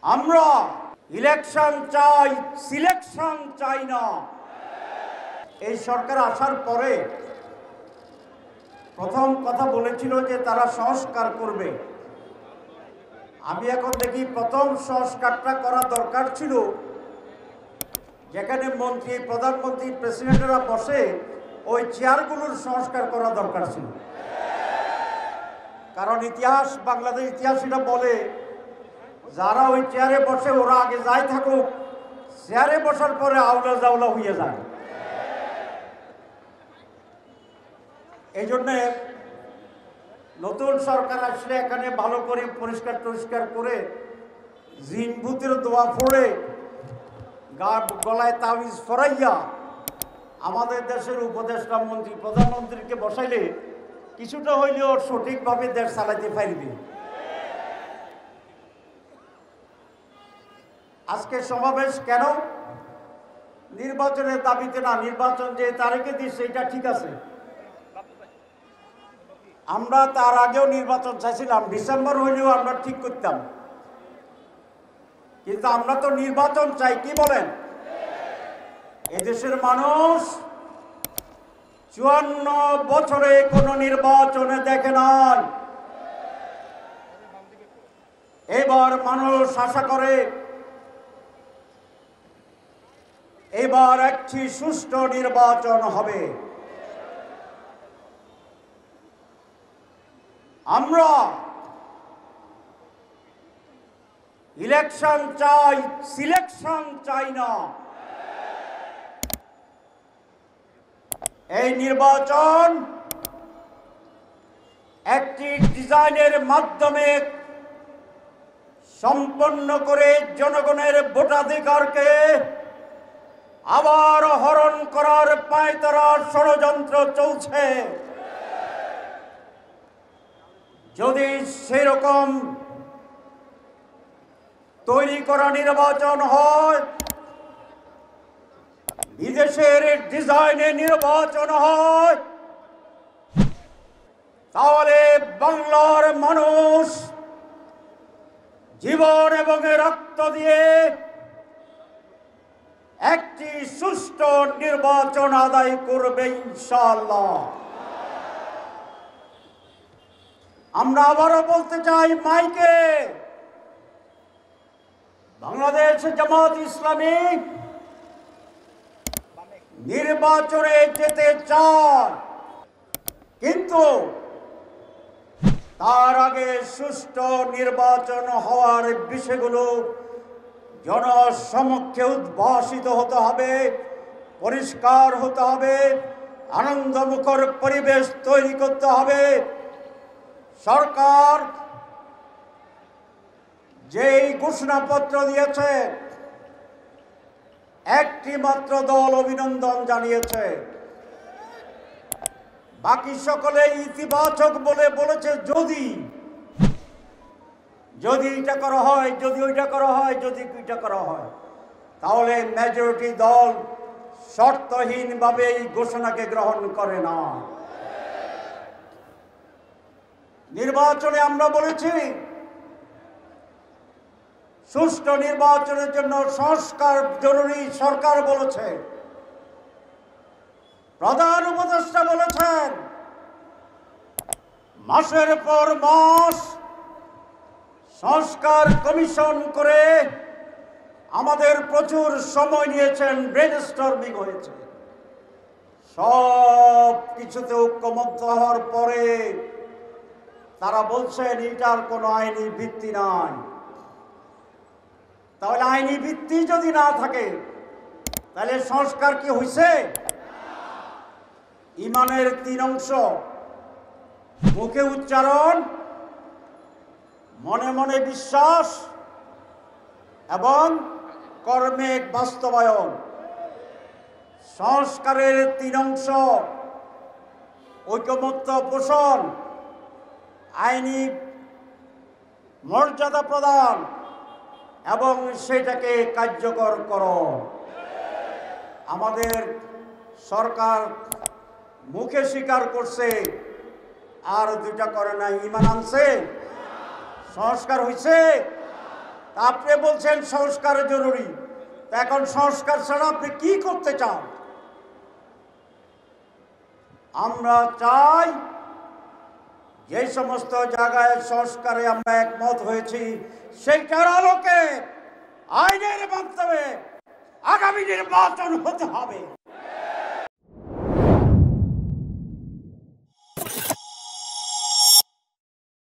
আমরা ইলেকশন চাই, সিলেকশন চাই না। এই সরকার আসার পরে প্রথম কথা বলেছিল যে তারা সংস্কার করবে। আমি এখন দেখি প্রথম সংস্কারটা করা দরকার ছিল যেখানে মন্ত্রী, প্রধানমন্ত্রী, প্রেসিডেন্টরা বসে ওই চেয়ারগুলোর সংস্কার করা দরকার ছিল। কারণ ইতিহাস, বাংলাদেশ ইতিহাসীরা বলে যারা ওই চেয়ারে বসে ওরা আগে যাই থাকুক, চেয়ারে বসার পরে আউলা জাউলা হয়ে যায়। এই জন্যে নতুন সরকার আসলে এখানে ভালো করে পরিষ্কার টরিষ্কার করে জিনভূতের দোয়া পড়ে গলায় তাবিজ ফরাইয়া আমাদের দেশের উপদেষ্টা, মন্ত্রী, প্রধানমন্ত্রীকে বসাইলে কিছুটা হইলেও সঠিকভাবে দেশ চালাইতে পারবে। আজকে সমাবেশ কেন? নির্বাচনের দাবিতে না, নির্বাচন যে তারিখে দিচ্ছে এটা ঠিক আছে। আমরা তার আগেও নির্বাচন চাইছিলাম, ডিসেম্বর হইলেও আমরা ঠিক করতাম, কিন্তু আমরা তো নির্বাচন চাই। কি বলেন? এদেশের মানুষ 54 বছরে কোনো নির্বাচনে দেখে নাই। এবার মানুষ আশা করে এবার একটি সুষ্ঠু নির্বাচন হবে। আমরা ইলেকশন চাই, সিলেকশন চাই না। এই নির্বাচন একটি ডিজাইনের মাধ্যমে সম্পন্ন করে জনগণের ভোটাধিকারকে আবার হরণ করার পায়তারা ষড়যন্ত্র চলছে। যদি সেরকম তৈরি করা নির্বাচন হয়, বিদেশের ডিজাইনে নির্বাচন হয়, তাহলে বাংলার মানুষ জীবন এবং রক্ত দিয়ে একটি সুষ্ঠু নির্বাচন আদায় করবে ইনশাআল্লাহ। আমরা আবারও বলতে চাই মাইকে, বাংলাদেশ জামাত ইসলামী নির্বাচনে যেতে চায়, কিন্তু তার আগে সুষ্ঠু নির্বাচন হওয়ার বিষয়গুলো জনসমক্ষে উদ্ভাসিত হতে হবে, পরিষ্কার হতে হবে, আনন্দমুখর পরিবেশ তৈরি করতে হবে। সরকার যেই ঘোষণাপত্র দিয়েছে, একটি মাত্র দল অভিনন্দন জানিয়েছে, বাকি সকলে ইতিবাচক বলে বলেছে যদি এটা করা হয়, যদি ওইটা করা হয়, যদি ওইটা করা হয়, তাহলে মেজরিটি দল শর্তহীনভাবে এই ঘোষণাকে গ্রহণ করে না। নির্বাচনে আমরা বলেছি সুষ্ঠু নির্বাচনের জন্য সংস্কার জরুরি। সরকার বলেছে, প্রধান উপদেষ্টা বলেছেন, মাসের পর মাস সংস্কার কমিশন করে আমাদের প্রচুর সময় নিয়েছেন, ব্রেনস্টর্মিং হয়েছে। সব কিছুতে ঐক্যমত্য হওয়ার পরে তারা বলছেন এটার কোনো আইনি ভিত্তি নাই। তাহলে আইনি ভিত্তি যদি না থাকে তাহলে সংস্কার কি হয়েছে? ইমানের 3 অংশ, মুখে উচ্চারণ, মনে মনে বিশ্বাস এবং কর্মে বাস্তবায়ন। সংস্কারের 3 অংশ, ঐকমত্য পোষণ, আইনি মর্যাদা প্রদান এবং সেটাকে কার্যকর করো। আমাদের সরকার মুখে স্বীকার করছে আর 2টা করে না। ইমান আনছে, সংস্কার হয়েছে, তা আপনি বলছেন সংস্কার জরুরি, তা এখন সংস্কার ছাড়া আপনি কি করতে চান? আমরা চাই যে সমস্ত জায়গায় সংস্কারে আমরা একমত হয়েছি সেইটার আলোকে আইনের মাধ্যমে আগামী নির্বাচন হতে হবে।